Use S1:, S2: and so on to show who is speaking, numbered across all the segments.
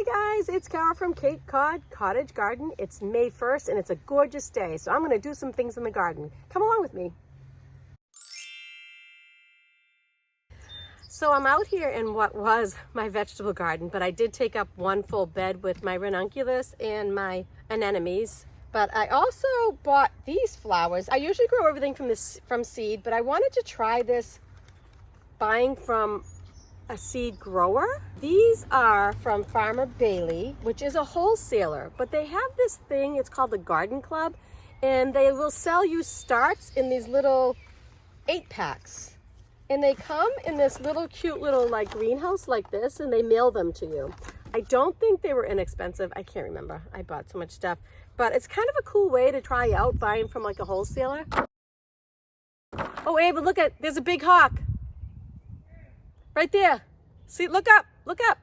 S1: Hi guys, it's Carol from Cape Cod Cottage Garden. It's May 1st and it's a gorgeous day, so I'm going to do some things in the garden. Come along with me. So I'm out here in what was my vegetable garden, but I did take up one full bed with my ranunculus and my anemones. But I also bought these flowers. I usually grow everything from seed, but I wanted to try this buying from a seed grower. These are from Farmer Bailey, which is a wholesaler, but they have this thing, it's called the Garden Club, and they will sell you starts in these little 8-packs. And they come in this little cute little like greenhouse like this, and they mail them to you. I don't think they were inexpensive. I can't remember. I bought so much stuff, but it's kind of a cool way to try out buying from like a wholesaler. Oh, Ava, look at, there's a big hawk. Right there. See, look up, look up.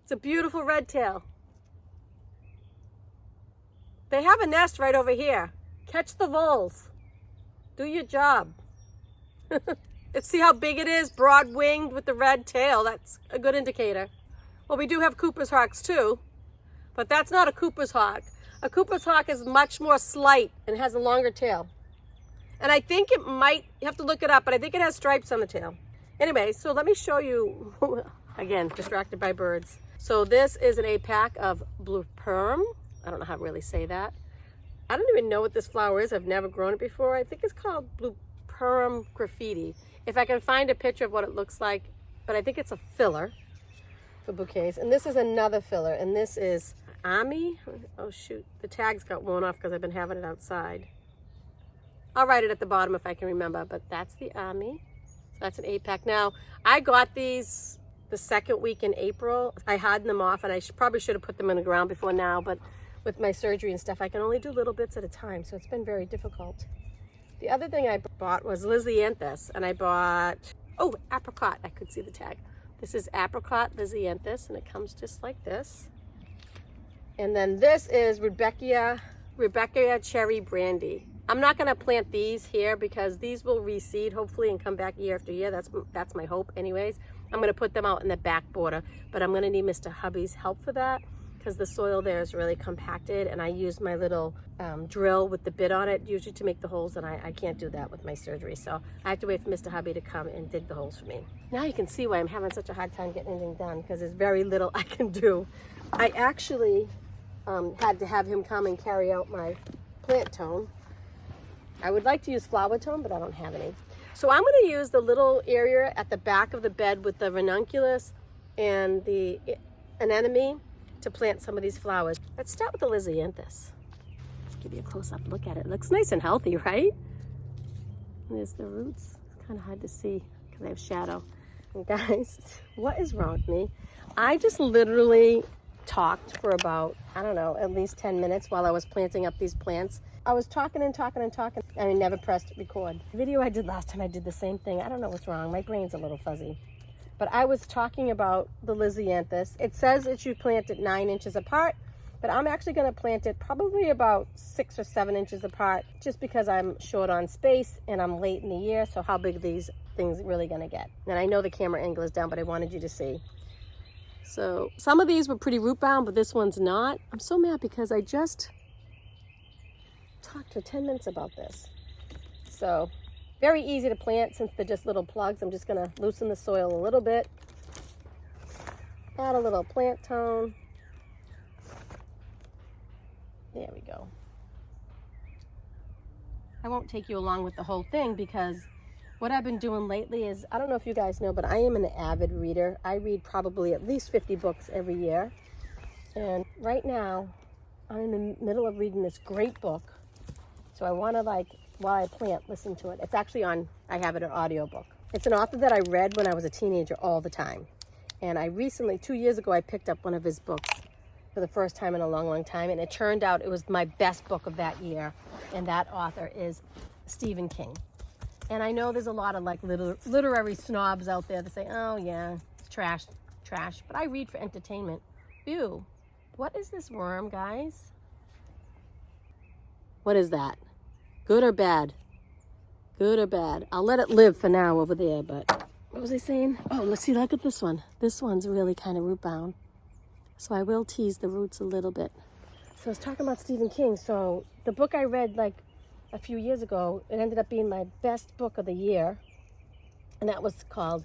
S1: It's a beautiful red tail. They have a nest right over here. Catch the voles. Do your job. See how big it is, broad-winged with the red tail. That's a good indicator. Well, we do have Cooper's hawks too, but that's not a Cooper's hawk. A Cooper's hawk is much more slight and has a longer tail. And I think it might, you have to look it up, but I think it has stripes on the tail. Anyway, so let me show you, again, distracted by birds. So this is an 8-pack of blue perm. I don't know how to really say that. I don't even know what this flower is. I've never grown it before. I think it's called blue perm graffiti. If I can find a picture of what it looks like, but I think it's a filler for bouquets. And this is another filler, and this is Ami. Oh shoot, the tag's got worn off because I've been having it outside. I'll write it at the bottom if I can remember, but that's the Ami. That's an 8-pack. Now, I got these the second week in April. I hardened them off, and I probably should have put them in the ground before now, but with my surgery and stuff, I can only do little bits at a time, so it's been very difficult. The other thing I bought was Lisianthus, and I bought, oh, apricot. I could see the tag. This is apricot Lisianthus, and it comes just like this. And then this is Rebecca Cherry Brandy. I'm not going to plant these here because these will reseed hopefully and come back year after year. That's my hope anyways. I'm going to put them out in the back border, but I'm going to need Mr. Hubby's help for that because the soil there is really compacted, and I use my little drill with the bit on it usually to make the holes, and I can't do that with my surgery. So I have to wait for Mr. Hubby to come and dig the holes for me. Now you can see why I'm having such a hard time getting anything done because there's very little I can do. I actually had to have him come and carry out my plant tone. I would like to use flower tone, but I don't have any. So I'm going to use the little area at the back of the bed with the ranunculus and the anemone to plant some of these flowers. Let's start with the Lisianthus. Let's give you a close-up look at it. It looks nice and healthy, right? And there's the roots. It's kind of hard to see because I have shadow. And guys, what is wrong with me? I just literally talked for about, I don't know, at least 10 minutes while I was planting up these plants. I was talking and talking and talking, and I never pressed record. The video I did last time, I did the same thing. I don't know what's wrong. My brain's a little fuzzy. But I was talking about the Lisianthus. It says it should plant it 9 inches apart, but I'm actually going to plant it probably about 6 or 7 inches apart just because I'm short on space and I'm late in the year. So how big are these things really going to get? And I know the camera angle is down, but I wanted you to see. So some of these were pretty root bound, but this one's not. I'm so mad because I just talked for 10 minutes about this. So very easy to plant since they're just little plugs. I'm just going to loosen the soil a little bit. Add a little plant tone. There we go. I won't take you along with the whole thing because what I've been doing lately is, I don't know if you guys know, but I am an avid reader. I read probably at least 50 books every year. And right now, I'm in the middle of reading this great book. So I want to, like, while I plant, listen to it. It's actually on, I have it an audiobook. It's an author that I read when I was a teenager all the time. And I recently, 2 years ago, I picked up one of his books for the first time in a long, long time. And it turned out it was my best book of that year. And that author is Stephen King. And I know there's a lot of like literary snobs out there that say, oh yeah, it's trash. But I read for entertainment. Ew, what is this worm, guys? What is that? Good or bad? Good or bad? I'll let it live for now over there, but what was I saying? Oh, let's see, look at this one. This one's really kind of root bound. So I will tease the roots a little bit. So I was talking about Stephen King. So the book I read like a few years ago, it ended up being my best book of the year. And that was called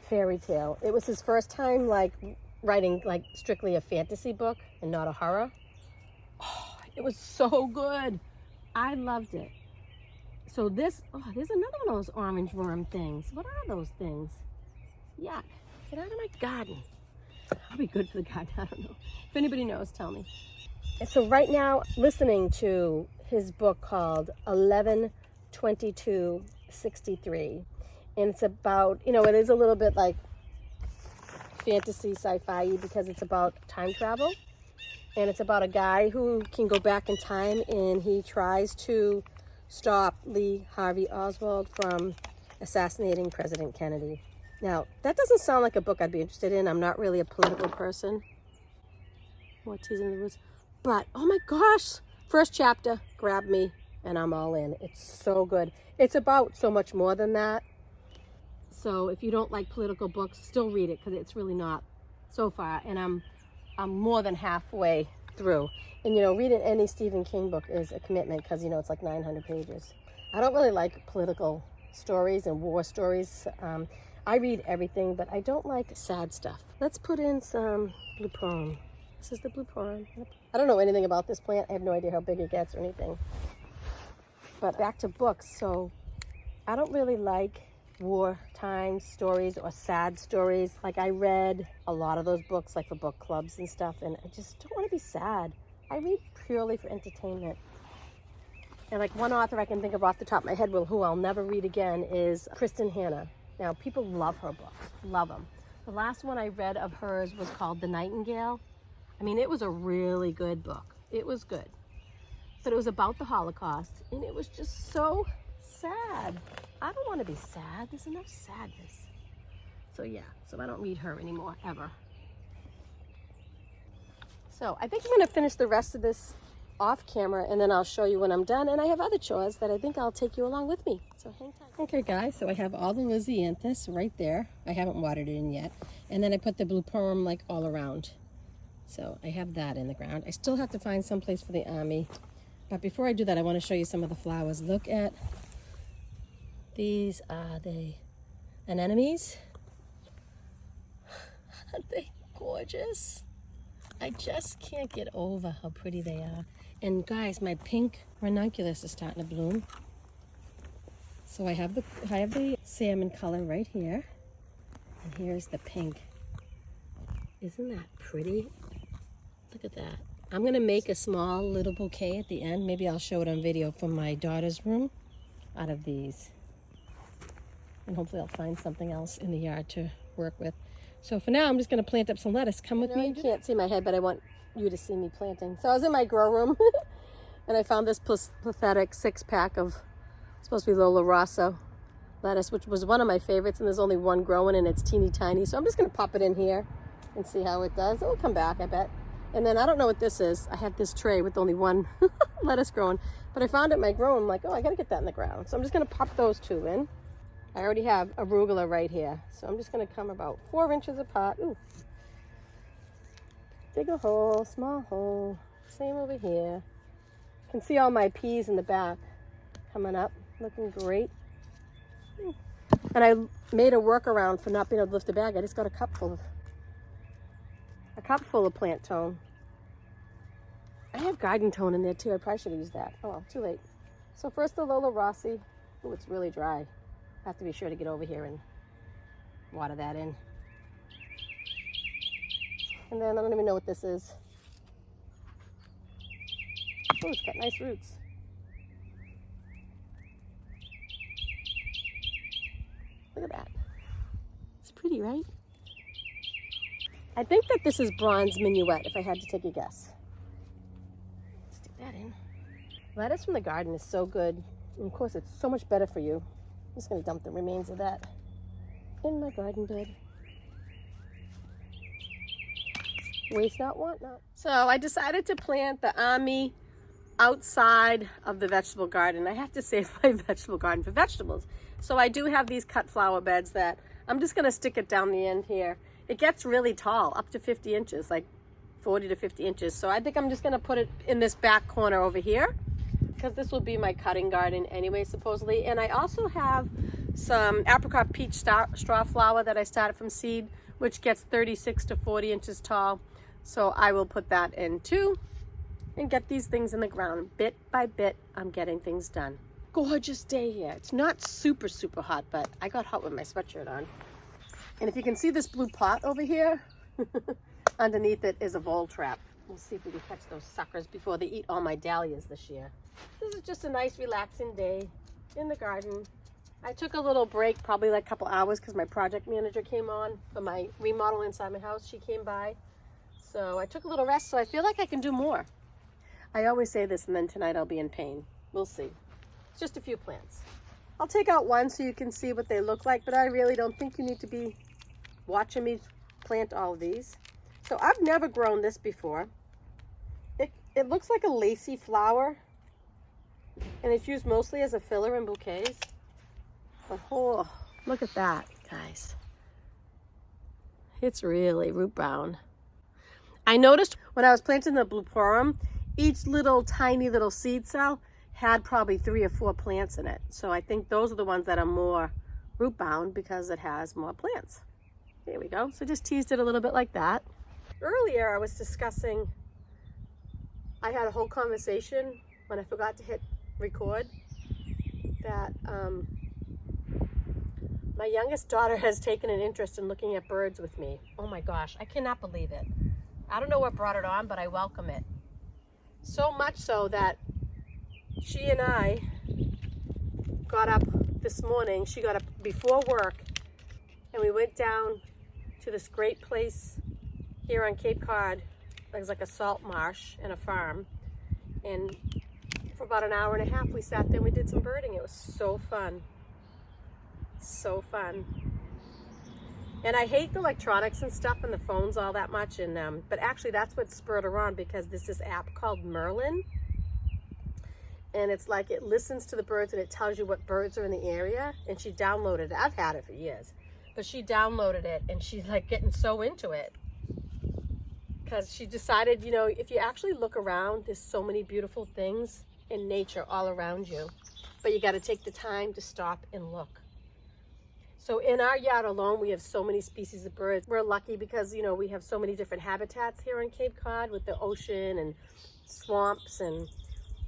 S1: Fairy Tale. It was his first time like writing like strictly a fantasy book and not a horror. Oh, it was so good. I loved it. So this, oh, there's another one of those orange worm things. What are those things? Yuck. Get out of my garden. I'll be good for the garden. I don't know. If anybody knows, tell me. And so right now, listening to his book called 11/22/63. And it's about, you know, it is a little bit like fantasy sci-fi because it's about time travel. And it's about a guy who can go back in time and he tries to stop Lee Harvey Oswald from assassinating President Kennedy. Now, that doesn't sound like a book I'd be interested in. I'm not really a political person. More teasing the roots. But, oh my gosh, first chapter, grab me, and I'm all in. It's so good. It's about so much more than that. So if you don't like political books, still read it because it's really not so far. And I'm more than halfway through. And, you know, reading any Stephen King book is a commitment because, you know, it's like 900 pages. I don't really like political stories and war stories. I read everything, but I don't like sad stuff. Let's put in some blue pond. This is the blue pond. I don't know anything about this plant. I have no idea how big it gets or anything. But back to books. So I don't really like wartime stories or sad stories. Like I read a lot of those books like for book clubs and stuff, and I just don't want to be sad. I read purely for entertainment. And like one author I can think of off the top of my head, who I'll never read again, is Kristen Hanna. Now people love her books, love them. The last one I read of hers was called The Nightingale. I mean, it was a really good book. It was good. But it was about the Holocaust, and it was just so sad. I don't want to be sad. There's enough sadness. So yeah, so I don't read her anymore, ever. So I think I'm going to finish the rest of this off camera, and then I'll show you when I'm done. And I have other chores that I think I'll take you along with me. So hang tight. Okay guys, so I have all the Lysianthus right there. I haven't watered it in yet. And then I put the blue perm like all around. So I have that in the ground. I still have to find some place for the army. But before I do that, I want to show you some of the flowers. Look at these. Are they anemones? Aren't they gorgeous? I just can't get over how pretty they are. And guys, my pink ranunculus is starting to bloom. So I have the salmon color right here. And here's the pink. Isn't that pretty? Look at that. I'm gonna make a small little bouquet at the end. Maybe I'll show it on video from my daughter's room out of these. And hopefully I'll find something else in the yard to work with. So for now, I'm just gonna plant up some lettuce. Come with me. You can't see my head, but I want you to see me planting. So I was in my grow room and I found this pathetic 6-pack of, supposed to be Lola Rosso lettuce, which was one of my favorites, and there's only one growing and it's teeny tiny. So I'm just gonna pop it in here and see how it does. It will come back, I bet. And then I don't know what this is. I have this tray with only one lettuce growing, but I found it in my grow. I'm like, oh, I gotta get that in the ground. So I'm just gonna pop those two in. I already have arugula right here. So I'm just gonna come about 4 inches apart. Ooh. Dig a hole, small hole. Same over here. You can see all my peas in the back coming up, looking great. And I made a workaround for not being able to lift the bag. I just got a cup full of plant tone. I have garden tone in there too. I probably should have used that. Oh well, too late. So first the Lola Rossi. Oh, it's really dry. I have to be sure to get over here and water that in. And then I don't even know what this is. Oh, it's got nice roots. Look at that. It's pretty, right? I think that this is bronze minuet, if I had to take a guess. Stick that in. Lettuce from the garden is so good. And of course, it's so much better for you. I'm just going to dump the remains of that in my garden bed. Waste not, want not. So I decided to plant the Ami outside of the vegetable garden. I have to save my vegetable garden for vegetables. So I do have these cut flower beds that I'm just going to stick it down the end here. It gets really tall, up to 50 inches, like 40 to 50 inches. So I think I'm just gonna put it in this back corner over here, because this will be my cutting garden anyway, supposedly. And I also have some apricot peach straw flower that I started from seed, which gets 36 to 40 inches tall. So I will put that in too and get these things in the ground. Bit by bit, I'm getting things done. Gorgeous day here. It's not super, super hot, but I got hot with my sweatshirt on. And if you can see this blue pot over here, underneath it is a vole trap. We'll see if we can catch those suckers before they eat all my dahlias this year. This is just a nice relaxing day in the garden. I took a little break, probably like a couple hours, because my project manager came on for my remodel inside my house. She came by. So I took a little rest, so I feel like I can do more. I always say this, and then tonight I'll be in pain. We'll see. It's just a few plants. I'll take out one so you can see what they look like, but I really don't think you need to be watching me plant all of these. So I've never grown this before. It looks like a lacy flower, and it's used mostly as a filler in bouquets. But oh, look at that, guys. It's really root bound. I noticed when I was planting the blueporum, each little tiny little seed cell had probably 3 or 4 plants in it. So I think those are the ones that are more root bound because it has more plants. There we go. So just teased it a little bit like that. Earlier I was discussing, I had a whole conversation when I forgot to hit record, that my youngest daughter has taken an interest in looking at birds with me. Oh my gosh, I cannot believe it. I don't know what brought it on, but I welcome it. So much so that she and I got up this morning. She got up before work, and we went down to this great place here on Cape Cod. There's like a salt marsh and a farm. And for about an hour and a half, we sat there and we did some birding. It was so fun. So fun. And I hate the electronics and stuff and the phones all that much. And but actually that's what spurred her on, because there's this app called Merlin. And it's like it listens to the birds and it tells you what birds are in the area. And she downloaded it. I've had it for years. But she downloaded it and she's like getting so into it. Because she decided, you know, if you actually look around, there's so many beautiful things in nature all around you. But you got to take the time to stop and look. So in our yard alone, we have so many species of birds. We're lucky because, you know, we have so many different habitats here on Cape Cod with the ocean and swamps and,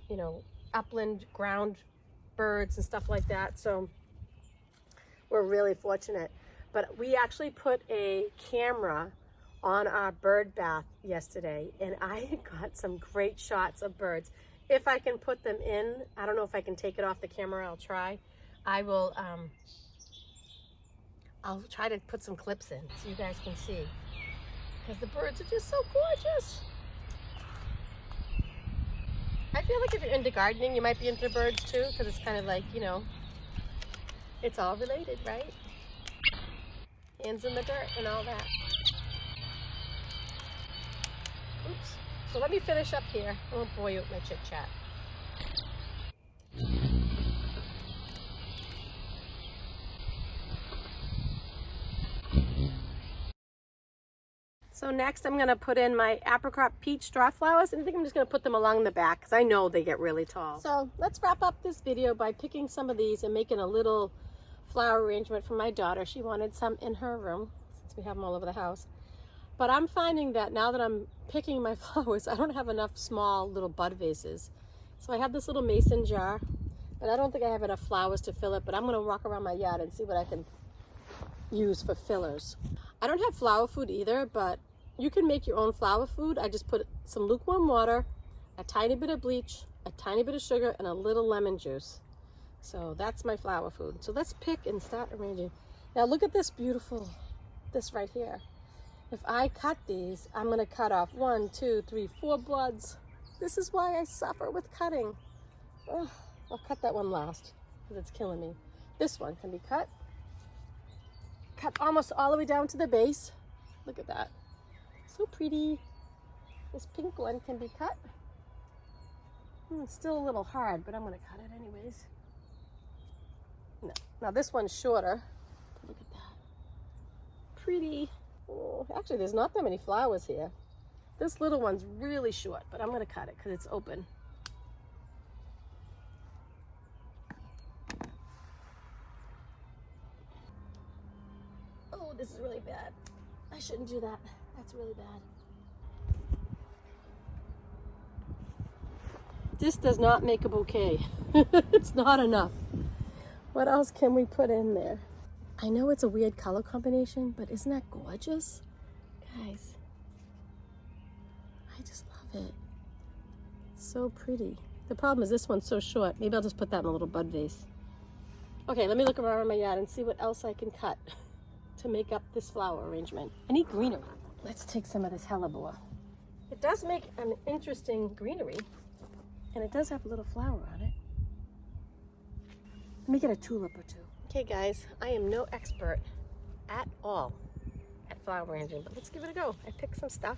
S1: you know, upland ground birds and stuff like that. So we're really fortunate. But we actually put a camera on our bird bath yesterday, and I got some great shots of birds. If I can put them in, I don't know if I can take it off the camera. I'll try. I will, I'll try to put some clips in so you guys can see, because the birds are just so gorgeous. I feel like if you're into gardening, you might be into birds too, because it's kind of like, you know, it's all related, right? Hands in the dirt and all that. Oops. So let me finish up here. I won't bore you with my chit chat. So next I'm going to put in my apricot peach straw flowers, and I think I'm just going to put them along the back because I know they get really tall. So let's wrap up this video by picking some of these and making a little flower arrangement for my daughter. She wanted some in her room since we have them all over the house. But I'm finding that now that I'm picking my flowers, I don't have enough small little bud vases. So I have this little mason jar, but I don't think I have enough flowers to fill it, but I'm going to walk around my yard and see what I can use for fillers. I don't have flower food either, but you can make your own flower food. I just put some lukewarm water, a tiny bit of bleach, a tiny bit of sugar, and a little lemon juice. So that's my flower food. So let's pick and start arranging. Now look at this beautiful, this right here. If I cut these, I'm going to cut off 1, 2, 3, 4 buds. This is why I suffer with cutting. Oh, I'll cut that one last because it's killing me. This one can be cut. Cut almost all the way down to the base. Look at that. So pretty. This pink one can be cut. It's still a little hard, but I'm going to cut it anyways. No. Now this one's shorter. Look at that. Pretty. Oh, actually, there's not that many flowers here. This little one's really short, but I'm gonna cut it because it's open. Oh, this is really bad. I shouldn't do that. That's really bad. This does not make a bouquet. It's not enough. What else can we put in there? I know it's a weird color combination, but isn't that gorgeous? Guys, I just love it. So pretty. The problem is this one's so short. Maybe I'll just put that in a little bud vase. Okay, let me look around my yard and see what else I can cut to make up this flower arrangement. I need greenery. Let's take some of this hellebore. It does make an interesting greenery, and it does have a little flower on it. Let me get a tulip or two. Okay guys, I am no expert at all at flower arranging, but let's give it a go. I picked some stuff.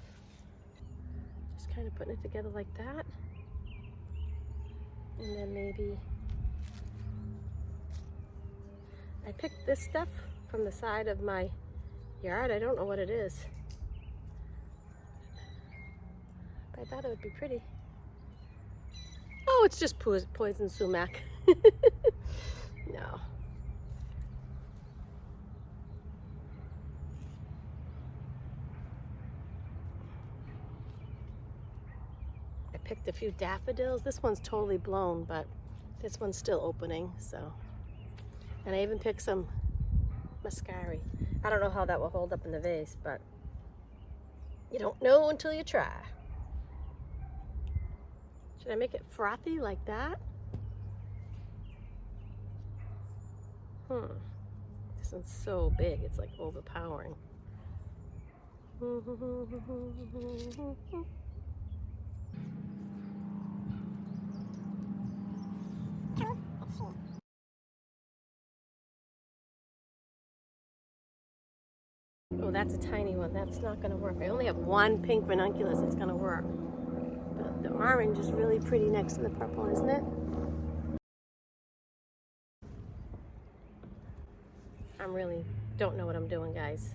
S1: Just kind of putting it together like that. And then maybe I picked this stuff from the side of my yard. I don't know what it is, but I thought it would be pretty. Oh, it's just poison sumac. No. I picked a few daffodils. This one's totally blown, but this one's still opening, so. And I even picked some mascari. I don't know how that will hold up in the vase, but you don't know until you try. Should I make it frothy like that? This one's so big, it's like overpowering. Oh, that's a tiny one. That's not going to work. I only have one pink ranunculus that's going to work. But the orange is really pretty next to the purple, isn't it? I really don't know what I'm doing, guys.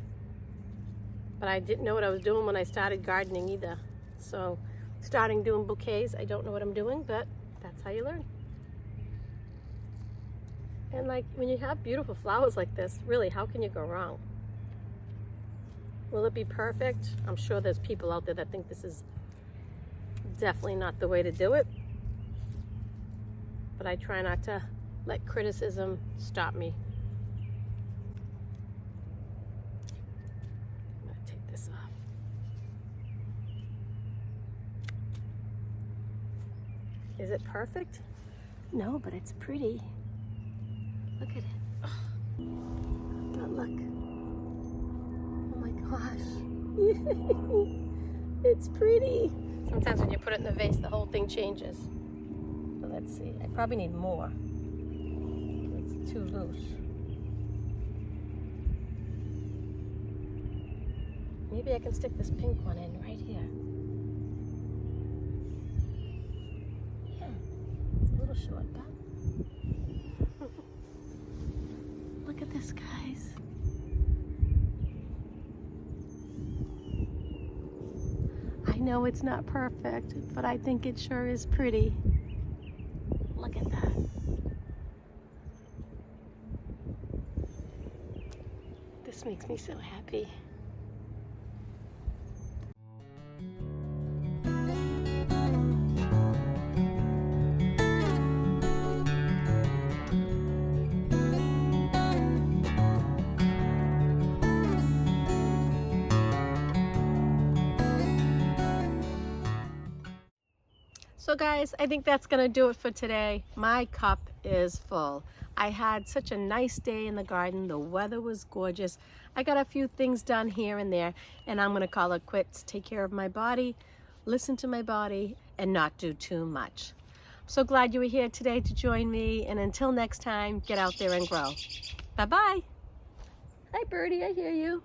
S1: But I didn't know what I was doing when I started gardening either. So starting doing bouquets, I don't know what I'm doing, but that's how you learn. And like when you have beautiful flowers like this, really, how can you go wrong? Will it be perfect? I'm sure there's people out there that think this is definitely not the way to do it. But I try not to let criticism stop me. I'm gonna take this off. Is it perfect? No, but it's pretty. Look at it. But look. Oh my gosh. It's pretty. Sometimes when you put it in the vase, the whole thing changes. But let's see. I probably need more. It's too loose. Maybe I can stick this pink one in right here. Yeah, it's a little short, but look at this, guys. I know it's not perfect, but I think it sure is pretty. Look at that. This makes me so happy. So guys, I think that's gonna do it for today. My cup is full. I had such a nice day in the garden. The weather was gorgeous. I got a few things done here and there, and I'm gonna call it quits. Take care of my body, listen to my body, and not do too much. I'm so glad you were here today to join me, and until next time, get out there and grow. Bye-bye. Hi, birdie, I hear you.